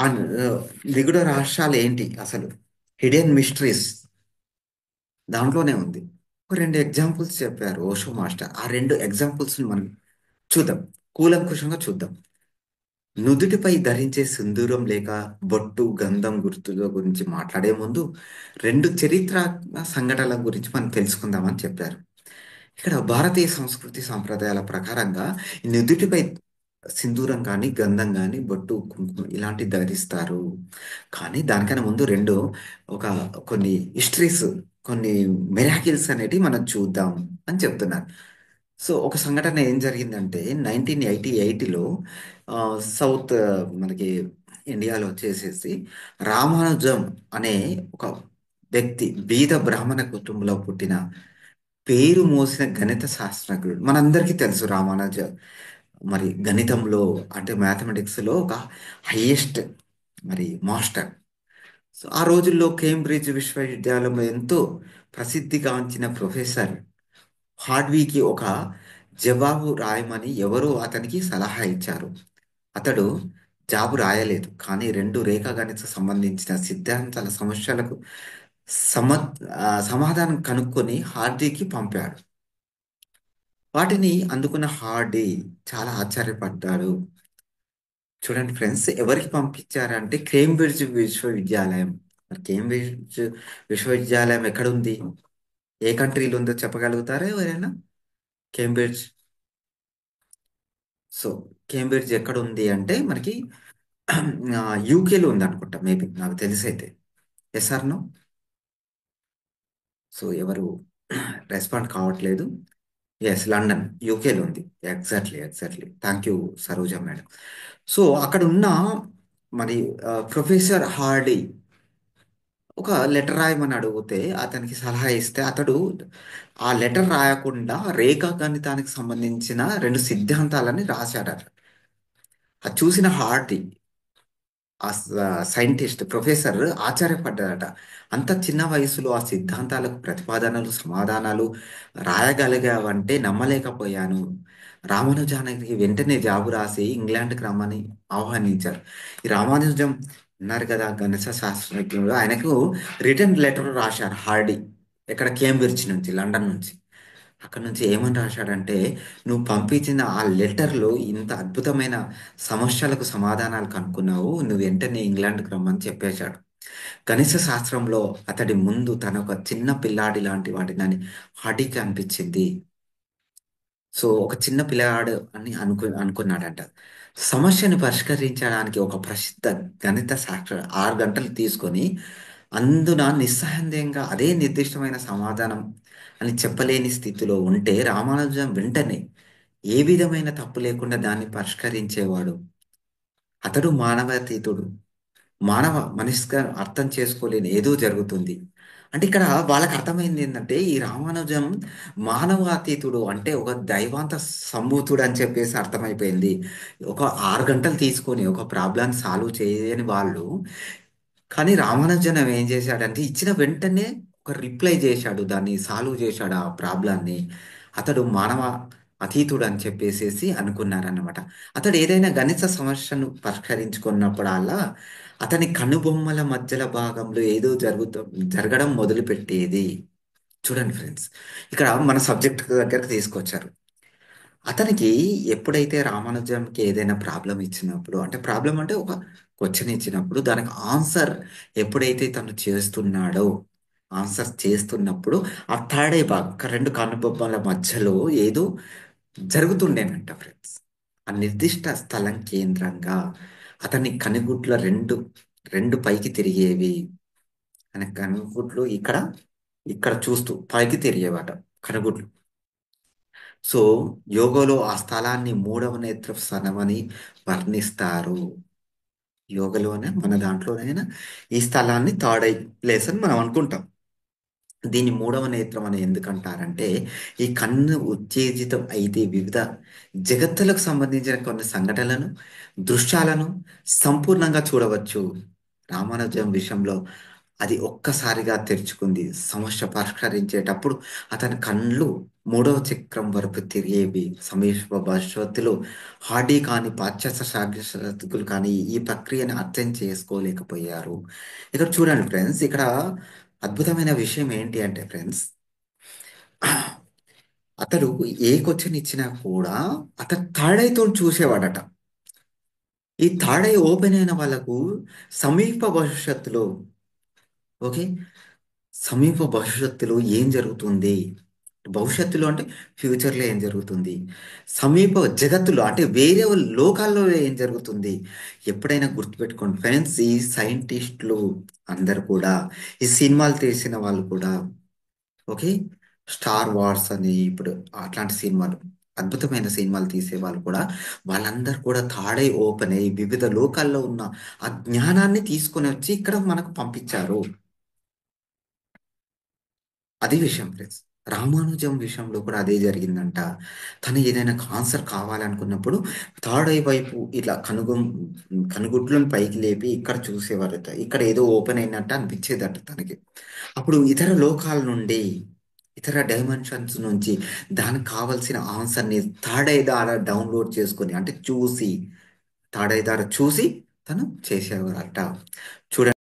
ఆ నిగూఢ రహస్యాలు ఏంటి అసలు? హిడెన్ మిస్టరీస్ దాంట్లోనే ఉంది. ఒక రెండు ఎగ్జాంపుల్స్ చెప్పారు ఓషో మాస్టర్. ఆ రెండు ఎగ్జాంపుల్స్ మనం చూద్దాం, కూలంకుషంగా చూద్దాం. నుదుటిపై ధరించే సింధూరం లేక బొట్టు గంధం గుర్తుల గురించి మాట్లాడే ముందు రెండు చరిత్ర సంఘటనల గురించి మనం తెలుసుకుందామని చెప్పారు. ఇక్కడ భారతీయ సంస్కృతి సాంప్రదాయాల ప్రకారంగా ఈ నుదుటిపై సింధూరం కానీ గంధం కానీ బొట్టు కుంకుమ ఇలాంటివి ధరిస్తారు. కానీ దానికన్నా ముందు రెండు ఒక కొన్ని హిస్టరీస్, కొన్ని మిరాకిల్స్ అనేటివి మనం చూద్దాం అని చెప్తున్నారు. సో ఒక సంఘటన ఏం జరిగిందంటే 1988లో సౌత్ మనకి ఇండియాలో వచ్చేసేసి రామానుజం అనే ఒక వ్యక్తి బీద బ్రాహ్మణ కుటుంబంలో పుట్టిన పేరు మోసిన గణిత శాస్త్రజ్ఞుడు. మనందరికీ తెలుసు రామానుజ మరి గణితంలో అంటే మ్యాథమెటిక్స్లో ఒక హైయెస్ట్ మరి మాస్టర్. సో ఆ రోజుల్లో కేంబ్రిడ్జ్ విశ్వవిద్యాలయంలో ఎంతో ప్రసిద్ధిగాంచిన ప్రొఫెసర్ హార్డ్వీకి ఒక జవాబు రాయమని ఎవరో అతనికి సలహా ఇచ్చారు. అతడు జాబు రాయలేదు, కానీ రెండు రేఖాగణిత సంబంధించిన సిద్ధాంతాల సమస్యలకు సమ సమాధానం కనుక్కొని హార్డీకి పంపాడు. వాటిని అందుకున్న హార్డీ చాలా ఆశ్చర్యపడ్డాడు. చూడండి ఫ్రెండ్స్, ఎవరికి పంపించారంటే కేంబ్రిడ్జ్ విశ్వవిద్యాలయం. మరి కేంబ్రిడ్జ్ విశ్వవిద్యాలయం ఎక్కడుంది, ఏ కంట్రీలో ఉందో చెప్పగలుగుతారా ఎవరైనా? కేంబ్రిడ్జ్. సో కేంబ్రిడ్జ్ ఎక్కడ ఉంది అంటే మనకి యూకేలో ఉంది అనుకుంటా, మేబీ నాకు తెలిసి అయితే. SR no? సో ఎవరు రెస్పాండ్ కావట్లేదు. ఎస్, లండన్, యూకేలో ఉంది. Exactly exactly, thank you Saroja madam. So అక్కడ ఉన్న మరి ప్రొఫెసర్ హార్డీ ఒక లెటర్ రాయమని అడిగితే అతనికి సలహా ఇస్తే అతడు ఆ లెటర్ రాయకుండా రేఖా గణితానికి సంబంధించిన రెండు సిద్ధాంతాలని రాశాడట. అది చూసిన హార్డీ, ఆ సైంటిస్ట్ ప్రొఫెసర్ ఆశ్చర్యపడ్డాడట. అంత చిన్న వయసులో ఆ సిద్ధాంతాలకు ప్రతిపాదనలు సమాధానాలు రాయగలిగావంటే నమ్మలేకపోయాను. రామానుజానికి వెంటనే జాబు రాసి ఇంగ్లాండ్కి రమ్మని ఆహ్వానించారు. ఈ రామానుజం ఉన్నారు కదా గణిత శాస్త్రజ్ఞుడు, ఆయనకు రిటర్న్ లెటర్ రాశారు హార్డీ. ఇక్కడ కేంబ్రిడ్జ్ నుంచి, లండన్ నుంచి. అక్కడ నుంచి ఏమని రాశాడంటే, నువ్వు పంపించిన ఆ లెటర్లో ఇంత అద్భుతమైన సమస్యలకు సమాధానాలు కనుక్కున్నావు, నువ్వు వెంటనే ఇంగ్లాండ్కి రమ్మని చెప్పేశాడు. గణిత శాస్త్రంలో అతడి ముందు తన ఒక చిన్న పిల్లాడి లాంటి వాడినని హార్డీకి అనిపించింది. సో ఒక చిన్న పిల్లాడు అని అనుకున్నాడంట. సమస్యను పరిష్కరించడానికి ఒక ప్రసిద్ధ గణిత శాస్త్ర 6 గంటలు తీసుకొని అందున నిస్సందేహంగా అదే నిర్దిష్టమైన సమాధానం అని చెప్పలేని స్థితిలో ఉంటే రామానుజం వెంటనే ఏ విధమైన తప్పు లేకుండా దాన్ని పరిష్కరించేవాడు. అతడు మానవాతీతుడు. మానవ మనసుగా అర్థం చేసుకోలేని ఏదో జరుగుతుంది. అంటే ఇక్కడ వాళ్ళకి అర్థమైంది ఏంటంటే ఈ రామానుజం మానవాతీతుడు అంటే ఒక దైవాంత సంభూతుడు అని చెప్పేసి అర్థమైపోయింది. ఒక 6 గంటలు తీసుకొని ఒక ప్రాబ్లాన్ని సాల్వ్ చేయని వాళ్ళు, కానీ రామానుజన్ ఏం చేశాడంటే ఇచ్చిన వెంటనే ఒక రిప్లై చేశాడు, దాన్ని సాల్వ్ చేశాడు ఆ ప్రాబ్లాన్ని. అతడు మానవ అతీతుడు అని చెప్పేసేసి అనుకున్నారన్నమాట. అతడు ఏదైనా గణిత సమస్యను పరిష్కరించుకున్నప్పుడల్లా అతని కనుబొమ్మల మధ్యల భాగంలో ఏదో జరగడం మొదలుపెట్టేది. చూడండి ఫ్రెండ్స్, ఇక్కడ మన సబ్జెక్ట్ దగ్గరకు తీసుకొచ్చారు. అతనికి ఎప్పుడైతే రామానుజంకి ఏదైనా ప్రాబ్లం ఇచ్చినప్పుడు, అంటే ప్రాబ్లం అంటే ఒక క్వశ్చన్ ఇచ్చినప్పుడు దానికి ఆన్సర్ ఎప్పుడైతే తను చేస్తున్నాడో, ఆన్సర్ చేస్తున్నప్పుడు ఆ థర్డ్ ఐ భాగం రెండు కనుబొమ్మల మధ్యలో ఏదో జరుగుతుండేనంట ఫ్రెండ్స్. ఆ నిర్దిష్ట స్థలం కేంద్రంగా అతని కనుగుడ్ల రెండు రెండు పైకి తిరిగేవి. ఆయన కనుగుడ్లు ఇక్కడ ఇక్కడ చూస్తూ పైకి తిరిగేవాట కనుగుడ్లు. సో యోగలో ఆ స్థలాన్ని మూడవ నేత్ర స్థలం వర్ణిస్తారు. యోగలోనే మన దాంట్లోనైనా ఈ స్థలాన్ని థర్డ్ ఐ ప్లేస్ అని మనం అనుకుంటాం. దీన్ని మూడవ నేత్రం అని ఎందుకంటారంటే ఈ కన్ను ఉత్తేజితం అయితే వివిధ జగత్తులకు సంబంధించిన కొన్ని సంఘటనలను, దృశ్యాలను సంపూర్ణంగా చూడవచ్చు. రామానుజం విషయంలో అది ఒక్కసారిగా తెరుచుకుంది. సమస్య పరిష్కరించేటప్పుడు అతని కళ్ళు మూడవ చక్రం వరకు తిరిగేవి సమీప భవిష్యత్తులో హార్డీ కాని పాశ్చాత్య శాస్త్రజ్ఞులు కానీ ఈ ప్రక్రియను అర్థం చేసుకోలేకపోయారు. ఇక్కడ చూడండి ఫ్రెండ్స్, ఇక్కడ అద్భుతమైన విషయం ఏంటి అంటే ఫ్రెండ్స్, అతడు ఏ క్వశ్చన్ ఇచ్చినా కూడా అతను థర్డ్ ఐతో చూసేవాడట. ఈ థర్డ్ ఐ ఓపెన్ అయిన వాళ్ళకు సమీప భవిష్యత్తులో, ఓకే, సమీప భవిష్యత్తులో ఏం జరుగుతుంది, భవిష్యత్తులో అంటే ఫ్యూచర్లో ఏం జరుగుతుంది, సమీప జగత్తులో అంటే వేరే లోకాల్లో ఏం జరుగుతుంది, ఎప్పుడైనా గుర్తుపెట్టుకోండి ఫ్రెండ్స్, ఈ సైంటిస్టులు అందరు కూడా, ఈ సినిమాలు తీసిన వాళ్ళు కూడా, ఓకే, స్టార్ వార్స్ అని ఇప్పుడు అట్లాంటి సినిమాలు, అద్భుతమైన సినిమాలు తీసే వాళ్ళు కూడా, వాళ్ళందరూ కూడా తాడై ఓపెన్ అయ్యి వివిధ లోకాల్లో ఉన్న ఆ జ్ఞానాన్ని తీసుకొని వచ్చి ఇక్కడ మనకు పంపించారు. అది విషయం ఫ్రెండ్స్. రామానుజం విషయంలో కూడా అదే జరిగిందంట. తను ఏదైనా ఆన్సర్ కావాలనుకున్నప్పుడు థర్డ్ ఐ వైపు ఇట్లా కనుగుడ్లను పైకి లేపి ఇక్కడ చూసేవారట. ఇక్కడ ఏదో ఓపెన్ అయినట్టు అనిపించేదట తనకి. అప్పుడు ఇతర లోకాల నుండి, ఇతర డైమెన్షన్స్ నుంచి దానికి కావలసిన ఆన్సర్ని థర్డ్ ఐ ద్వారా డౌన్లోడ్ చేసుకొని, అంటే చూసి, థర్డ్ ఐ ద్వారా చూసి తను చేసేవారట. చూడండి.